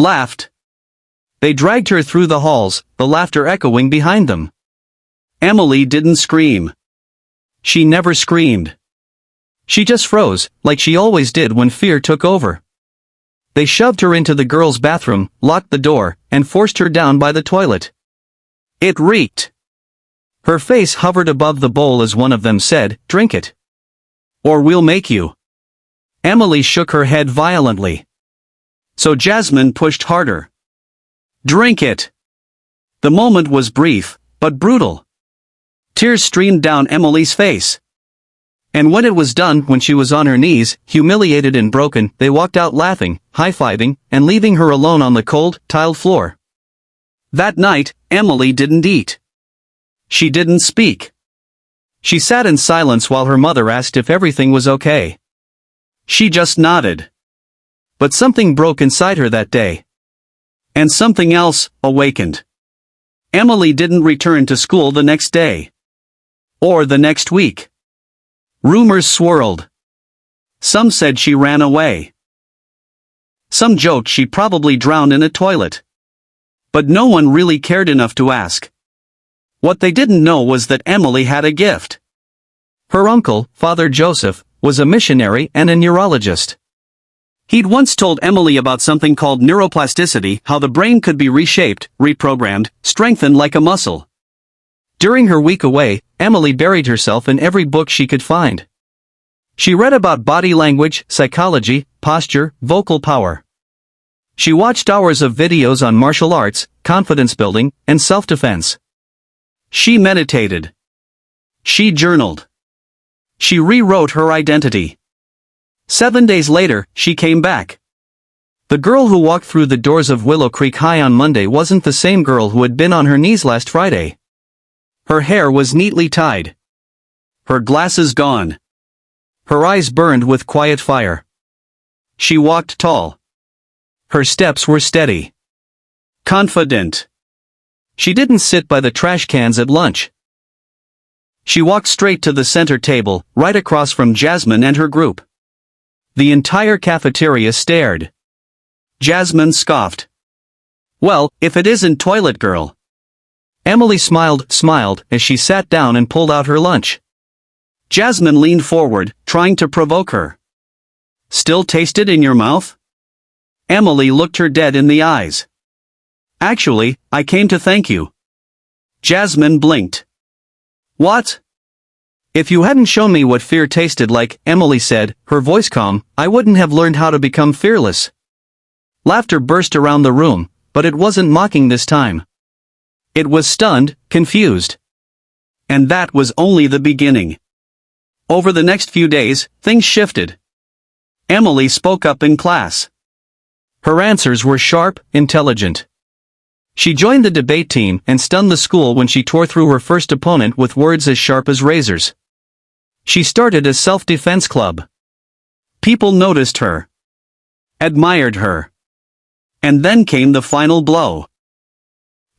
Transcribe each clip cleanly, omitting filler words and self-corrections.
laughed. They dragged her through the halls, the laughter echoing behind them. Emily didn't scream. She never screamed. She just froze, like she always did when fear took over. They shoved her into the girls' bathroom, locked the door, and forced her down by the toilet. It reeked. Her face hovered above the bowl as one of them said, "Drink it. Or we'll make you." Emily shook her head violently. So Jasmine pushed harder. "Drink it." The moment was brief, but brutal. Tears streamed down Emily's face. And when it was done, when she was on her knees, humiliated and broken, they walked out laughing, high-fiving, and leaving her alone on the cold, tiled floor. That night, Emily didn't eat. She didn't speak. She sat in silence while her mother asked if everything was okay. She just nodded. But something broke inside her that day. And something else awakened. Emily didn't return to school the next day. Or the next week. Rumors swirled. Some said she ran away. Some joked she probably drowned in a toilet. But no one really cared enough to ask. What they didn't know was that Emily had a gift. Her uncle, Father Joseph, was a missionary and a neurologist. He'd once told Emily about something called neuroplasticity, how the brain could be reshaped, reprogrammed, strengthened like a muscle. During her week away, Emily buried herself in every book she could find. She read about body language, psychology, posture, vocal power. She watched hours of videos on martial arts, confidence building, and self-defense. She meditated. She journaled. She rewrote her identity. 7 days later, she came back. The girl who walked through the doors of Willow Creek High on Monday wasn't the same girl who had been on her knees last Friday. Her hair was neatly tied. Her glasses gone. Her eyes burned with quiet fire. She walked tall. Her steps were steady. Confident. She didn't sit by the trash cans at lunch. She walked straight to the center table, right across from Jasmine and her group. The entire cafeteria stared. Jasmine scoffed. "Well, if it isn't Toilet Girl." Emily smiled as she sat down and pulled out her lunch. Jasmine leaned forward, trying to provoke her. "Still taste it in your mouth?" Emily looked her dead in the eyes. "Actually, I came to thank you." Jasmine blinked. "What?" "If you hadn't shown me what fear tasted like," Emily said, her voice calm, "I wouldn't have learned how to become fearless." Laughter burst around the room, but it wasn't mocking this time. It was stunned, confused. And that was only the beginning. Over the next few days, things shifted. Emily spoke up in class. Her answers were sharp, intelligent. She joined the debate team and stunned the school when she tore through her first opponent with words as sharp as razors. She started a self-defense club. People noticed her. Admired her. And then came the final blow.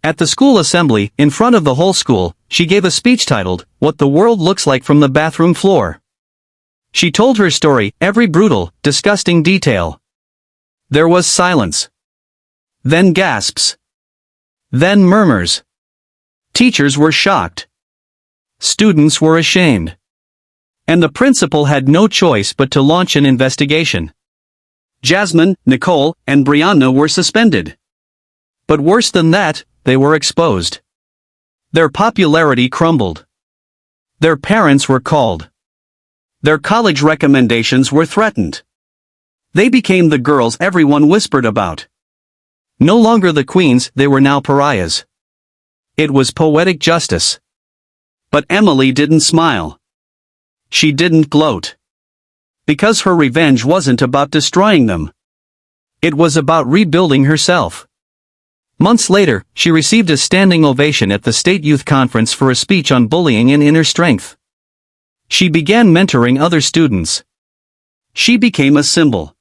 At the school assembly, in front of the whole school, she gave a speech titled, "What the World Looks Like from the Bathroom Floor." She told her story, every brutal, disgusting detail. There was silence. Then gasps. Then murmurs. Teachers were shocked. Students were ashamed. And the principal had no choice but to launch an investigation. Jasmine, Nicole, and Brianna were suspended. But worse than that, they were exposed. Their popularity crumbled. Their parents were called. Their college recommendations were threatened. They became the girls everyone whispered about. No longer the queens, they were now pariahs. It was poetic justice. But Emily didn't smile. She didn't gloat. Because her revenge wasn't about destroying them. It was about rebuilding herself. Months later, she received a standing ovation at the State Youth Conference for a speech on bullying and inner strength. She began mentoring other students. She became a symbol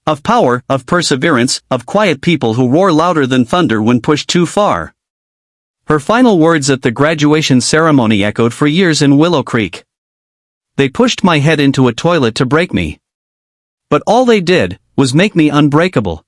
of power, of perseverance, of quiet people who roar louder than thunder when pushed too far. Her final words at the graduation ceremony echoed for years in Willow Creek. "They pushed my head into a toilet to break me. But all they did was make me unbreakable."